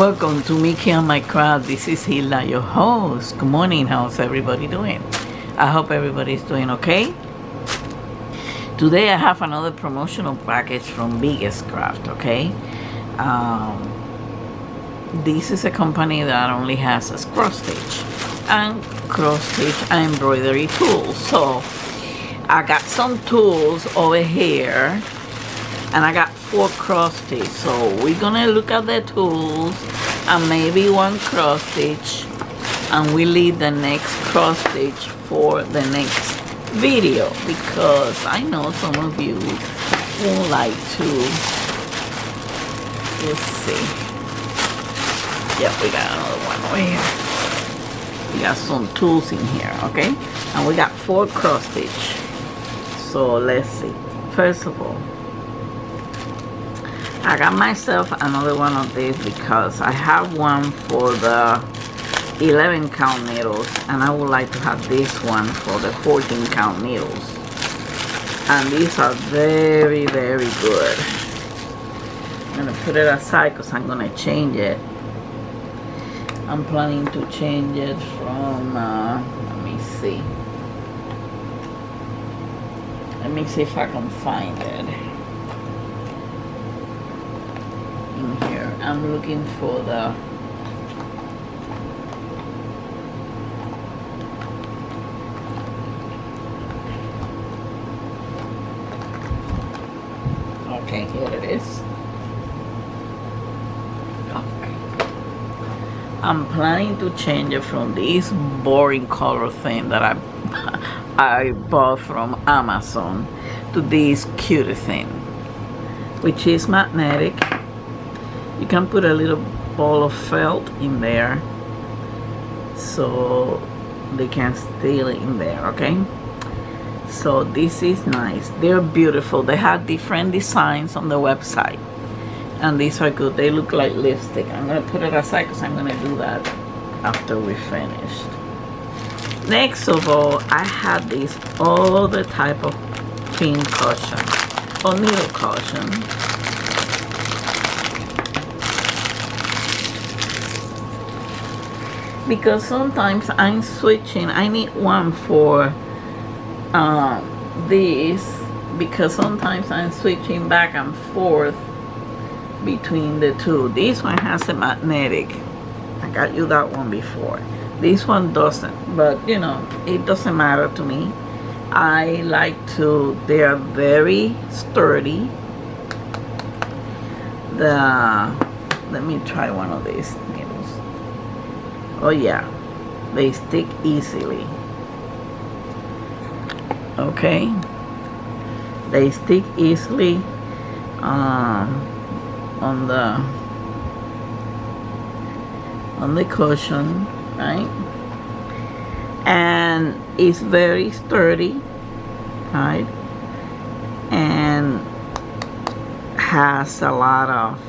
Welcome to Mickey and My Craft. This is Hilda, your host. Good morning. How's everybody doing? I hope everybody's doing okay. Today I have another promotional package from BiggestCraft, okay? This is a company that only has a cross-stitch and cross-stitch and embroidery tools. So I got some tools over here and I got 4 cross stitch, so we're gonna look at the tools and maybe one cross stitch, and we leave the next cross stitch for the next video because I know some of you would like to. Let's see. Yep, we got another one over here. We got some tools in here, okay? And we got 4 cross stitch. So let's see. First of all, I got myself another one of these because I have one for the 11 count needles and I would like to have this one for the 14 count needles, and these are very good. I'm gonna put it aside because I'm gonna change it. I'm planning to change it from let me see if I can find it in here. I'm looking for the okay, here it is. Okay, I'm planning to change it from this boring color thing that I bought from Amazon to this cute thing, which is magnetic. You can put a little ball of felt in there so they can steal it in there, okay? So this is nice. They're beautiful. They have different designs on the website and these are good. They look like lipstick. I'm gonna put it aside because I'm gonna do that after we finished. Next of all, I have this other type of pin cushion or needle cushion. Because sometimes I'm switching. I need one for this because sometimes I'm switching back and forth between the two. This one has a magnetic. I got you that one before. This one doesn't, but you know, it doesn't matter to me. I like to, they are very sturdy. Let me try one of these needles. Oh yeah, they stick easily. Okay, they stick easily on the cushion, right? And it's very sturdy, right? And has a lot of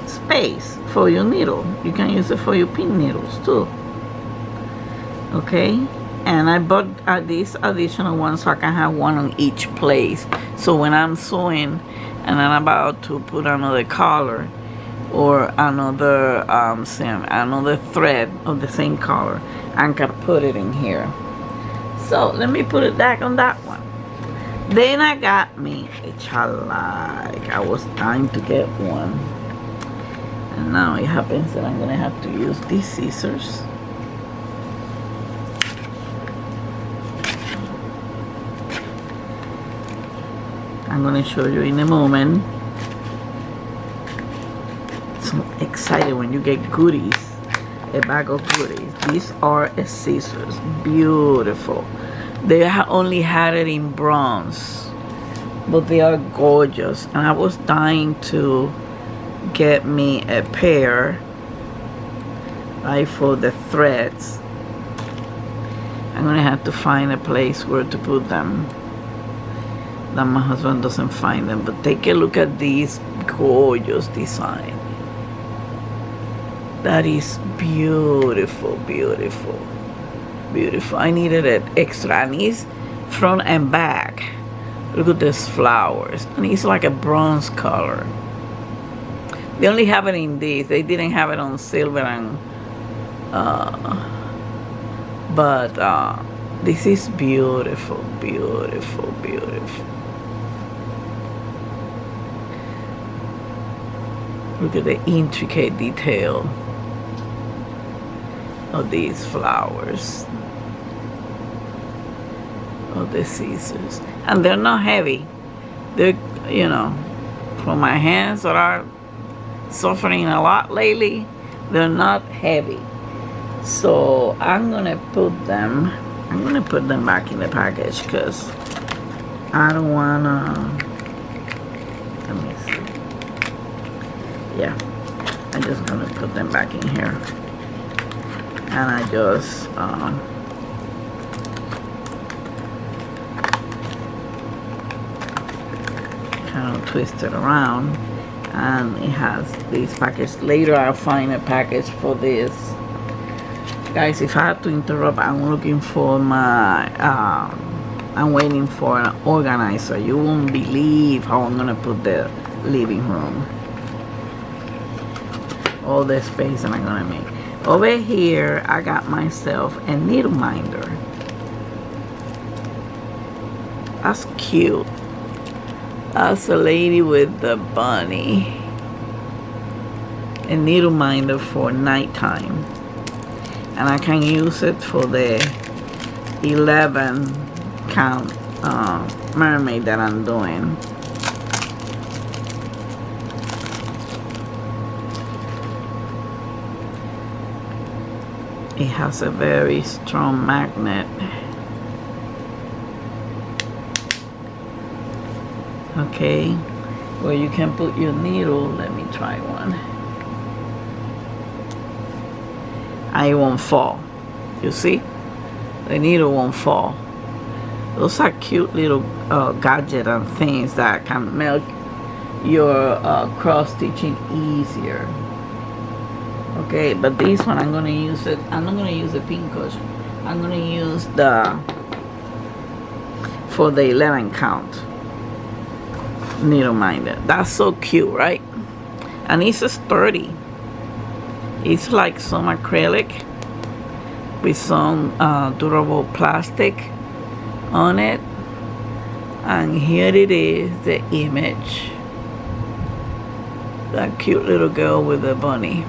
space for your needle. You can use it for your pin needles too. Okay, and I bought this additional one so I can have one on each place. So when I'm sewing and I'm about to put another color or another another thread of the same color, I can put it in here. So let me put it back on that one. Then I got me a chalike. I was trying to get one, and now it happens that I'm gonna have to use these scissors. I'm gonna show you in a moment. So excited when you get goodies, a bag of goodies. These are scissors, beautiful. They only had it in bronze, but they are gorgeous. And I was dying to get me a pair, right, for the threads. I'm gonna have to find a place where to put them that my husband doesn't find them. But take a look at this gorgeous design. That is beautiful, beautiful, beautiful. I needed it extra, and it's front and back. Look at these flowers, and it's like a bronze color. They only have it in these. They didn't have it on silver and but this is beautiful, beautiful, beautiful. Look at the intricate detail of these flowers, of the scissors. And they're not heavy. They're, you know, for my hands that are suffering a lot lately, they're not heavy. So I'm gonna put them back in the package because I don't wanna, let me see. Yeah, I'm just gonna put them back in here. And I just kind of twist it around, and it has this package. Later I'll find a package for this. Guys, if I have to interrupt, I'm looking for my I'm waiting for an organizer. You won't believe how I'm gonna put the living room, all the space that I'm gonna make. Over here I got myself a needle minder. That's cute. That's a lady with the bunny. A needle minder for nighttime. And I can use it for the 11 count mermaid that I'm doing. It has a very strong magnet. Okay, where you can put your needle. Let me try one. And it won't fall. You see? The needle won't fall. Those are cute little gadgets and things that can make your cross stitching easier. Okay, but this one I'm gonna use it. I'm not gonna use the pin cushion. I'm gonna use the for the 11 count needle minder. That's so cute, right? And it's sturdy. It's like some acrylic with some durable plastic on it. And here it is, the image. That cute little girl with the bunny.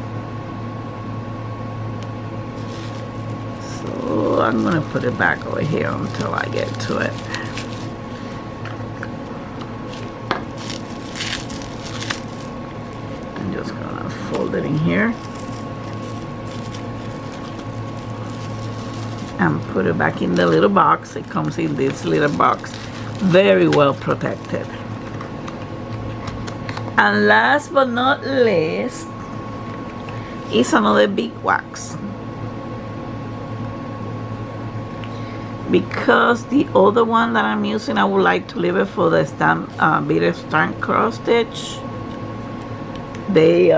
So I'm gonna put it back over here until I get to it. I'm just gonna fold it in here and put it back in the little box. It comes in this little box, very well protected. And last but not least is another big wax, because the other one that I'm using, I would like to leave it for the stamp beaded stamp cross stitch. They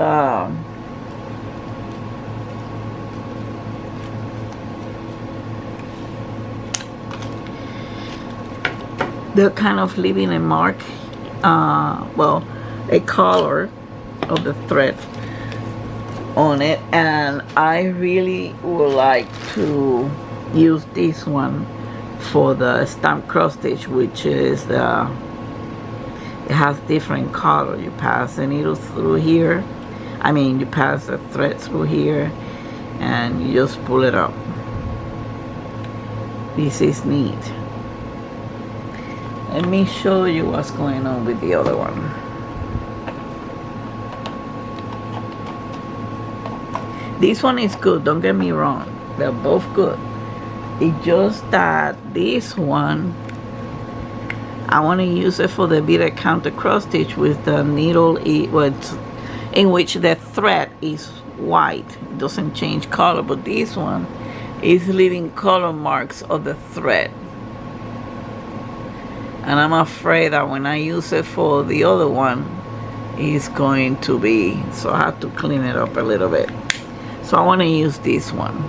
they're kind of leaving a mark, well, a color of the thread on it, and I really would like to use this one for the stamp cross stitch, which is the, it has different color. You pass the needle through here, I mean you pass the thread through here, and you just pull it up. This is neat. Let me show you what's going on with the other one. This one is good, don't get me wrong, they're both good. It's just that this one, I want to use it for the beaded counter cross stitch with the needle in which the thread is white. It doesn't change color, but this one is leaving color marks of the thread. And I'm afraid that when I use it for the other one, it's going to be, so I have to clean it up a little bit. So I want to use this one,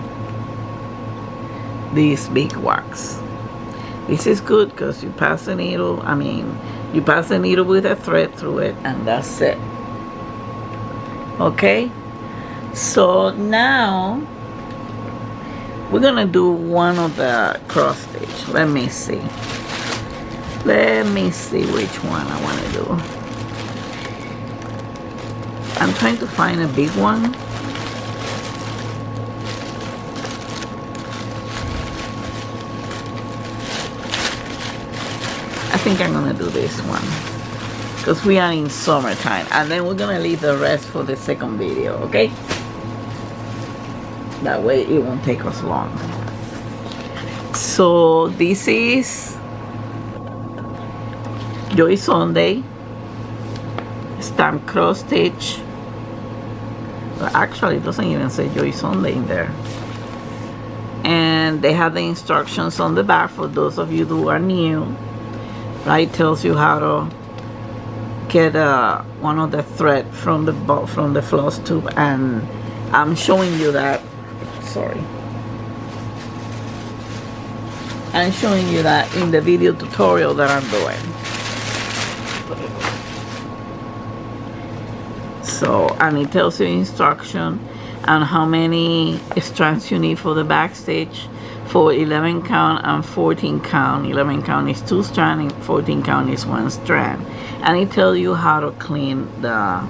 this big wax. This is good because you pass the needle, you pass the needle with a thread through it, and that's it. Okay, so now we're gonna do one of the cross stitch. Let me see which one I want to do. I'm trying to find a big one. I think I'm gonna do this one because we are in summertime, and then we're gonna leave the rest for the second video, okay? That way it won't take us long. So this is Joy Sunday stamp cross stitch. Well, actually it doesn't even say Joy Sunday in there. And they have the instructions on the back for those of you who are new. Right, tells you how to get one of the thread from the floss tube, and I'm showing you that. Sorry, I'm showing you that in the video tutorial that I'm doing. So, and it tells you instruction and how many strands you need for the back stitch for 11 count and 14 count. 11 count is 2 strands, 14 count is 1 strand. And it tells you how to clean the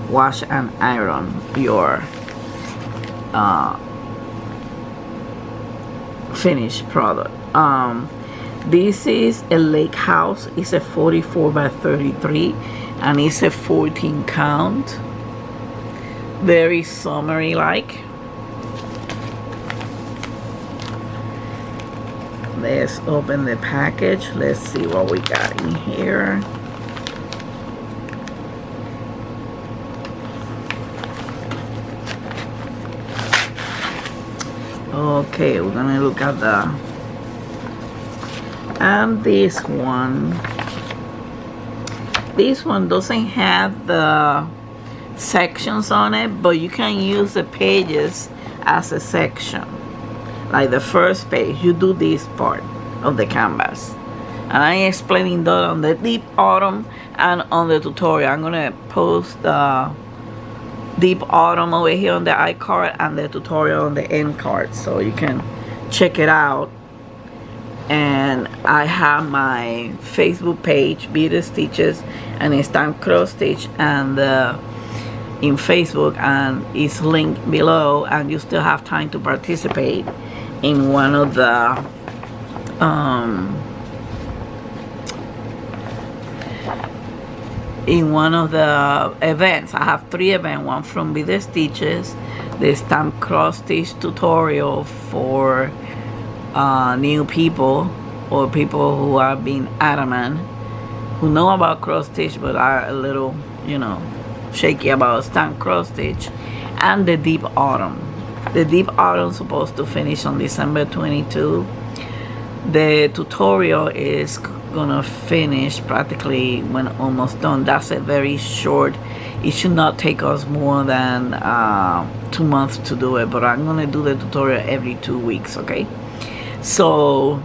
wash and iron your finished product. This is a lake house. It's a 44 by 33 and it's a 14 count. Very summery like. Let's open the package. Let's see what we got in here. Okay, we're gonna look at the, and this one doesn't have the sections on it, but you can use the pages as a section. Like the first page, you do this part of the canvas, and I'm explaining that on the deep autumn and on the tutorial. I'm gonna post the deep autumn over here on the iCard and the tutorial on the end card, so you can check it out. And I have my Facebook page, Beaded Stitches and Stamp Cross Stitch, and in Facebook, and it's linked below, and you still have time to participate in one of the events. I have 3 events. One from Beaded Stitches, the Stamp Cross Stitch tutorial for new people or people who are being adamant, who know about cross stitch but are a little, you know, shaky about stamp cross stitch, and the deep autumn. The deep autumn is supposed to finish on December 22. The tutorial is gonna finish practically when almost done. That's a very short, it should not take us more than 2 months to do it, but I'm gonna do the tutorial every 2 weeks, okay? So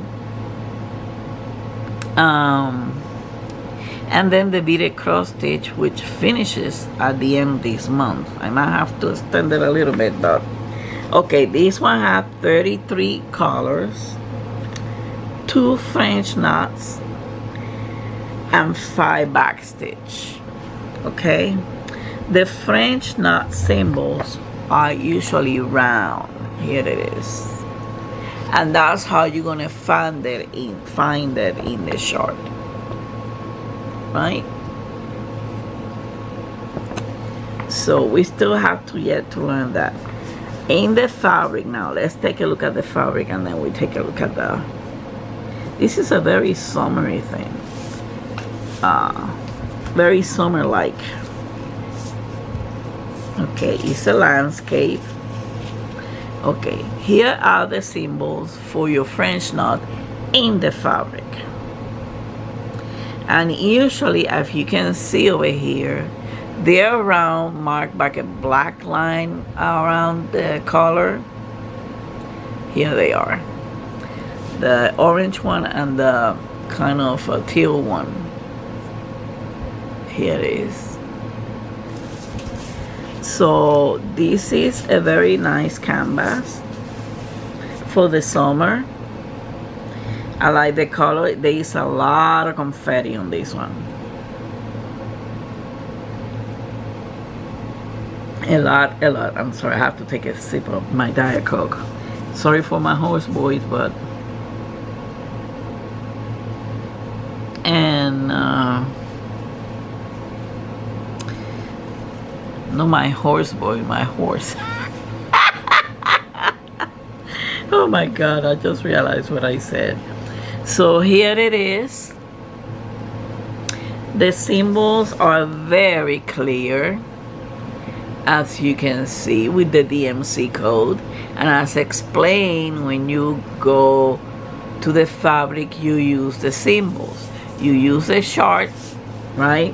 and then the beaded cross stitch, which finishes at the end of this month. I might have to extend it a little bit, but okay, this one has 33 colors, 2 French knots, and 5 back stitch. Okay, the French knot symbols are usually round. Here it is, and that's how you're gonna find it in the chart, right? So we still have to yet to learn that. In the fabric now, let's take a look at the fabric, and then we take a look at the, this is a very summery thing, very summer-like. Okay, it's a landscape. Okay, here are the symbols for your French knot in the fabric. And usually, as you can see over here, they're around, marked by a black line around the color. Here they are. The orange one and the kind of teal one. Here it is. So this is a very nice canvas for the summer. I like the color. There is a lot of confetti on this one. A lot. I'm sorry, I have to take a sip of my Diet Coke. Sorry for my hoarse voice, but and no, my horse boy, my horse. Oh my God, I just realized what I said. So here it is. The symbols are very clear, as you can see, with the DMC code. And as explained, when you go to the fabric, you use the symbols. You use a chart, right?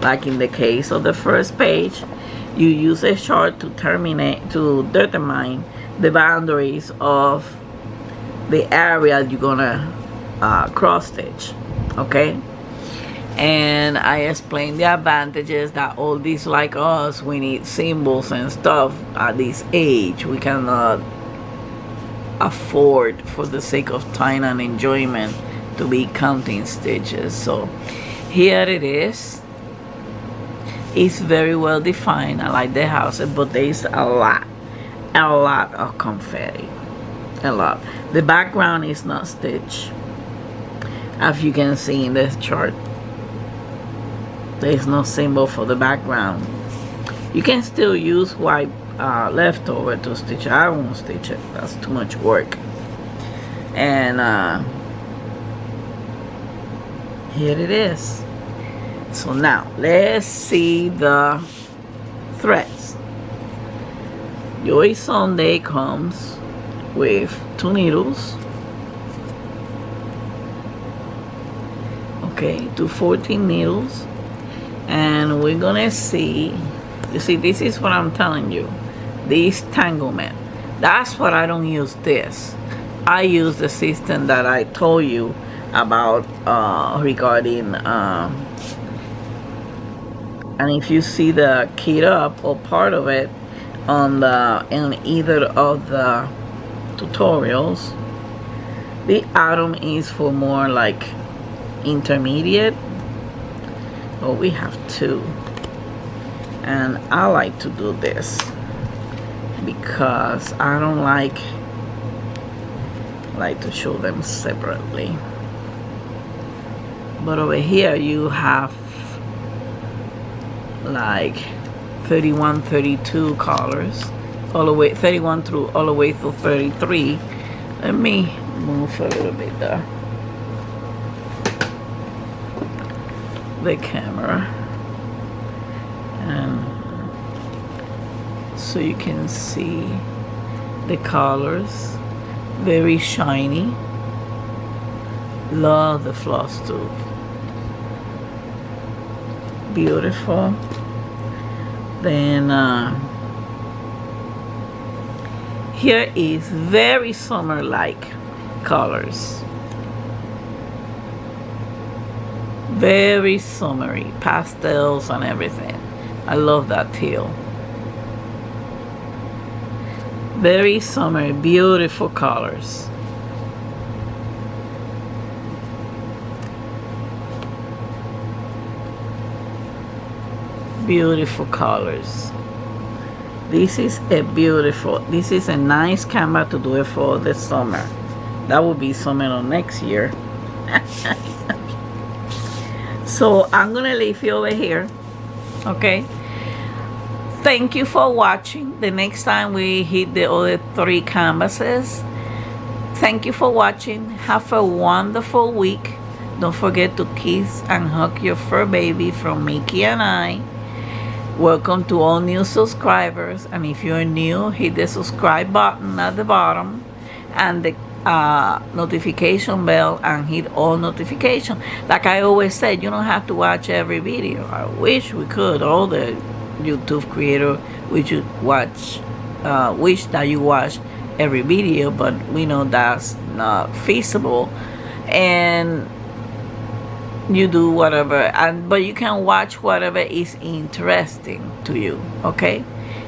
Like in the case of the first page, you use a chart to determine the boundaries of the area you're gonna cross stitch, okay? And I explained the advantages that all these, like us, we need symbols and stuff at this age. We cannot afford, for the sake of time and enjoyment, to be counting stitches. So here it is. It's very well defined. I like the houses, but there's a lot of confetti. A lot. The background is not stitched, as you can see in this chart. There's no symbol for the background. You can still use white leftover to stitch. I won't stitch it. That's too much work. And here it is. So now let's see the threads. Joy Sunday comes with 2 needles. Okay, to 14 needles. And we're gonna see, you see, this is what I'm telling you, this tanglement. That's what I don't use this. I use the system that I told you about regarding and if you see the kit up or part of it on in either of the tutorials, the atom is for more like intermediate. But we have 2, and I like to do this because I don't like to show them separately. But over here you have like 31, 32 colors, all the way 31 through all the way through 33. Let me move a little bit there, the camera, and so you can see the colors. Very shiny. Love the floss tube. Beautiful. Then here is very summer-like colors. Very summery, pastels and everything. I love that teal. Very summery, beautiful colors. Beautiful colors. This is a nice canvas to do it for the summer. That will be summer of next year. So I'm gonna leave you over here, okay? Thank you for watching. The next time we hit the other 3 canvases. Thank you for watching. Have a wonderful week. Don't forget to kiss and hug your fur baby from Mickey and I. Welcome to all new subscribers, and if you're new, hit the subscribe button at the bottom and the notification bell, and hit all notifications. Like I always said, you don't have to watch every video. I wish we could. All the YouTube creator wish that you watch every video, but we know that's not feasible, and you do whatever, but you can watch whatever is interesting to you, okay?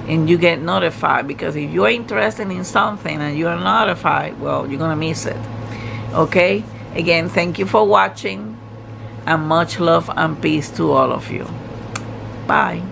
and you get notified, because if you're interested in something and you are notified, well, you're gonna miss it. Okay, again, thank you for watching, and much love and peace to all of you. Bye.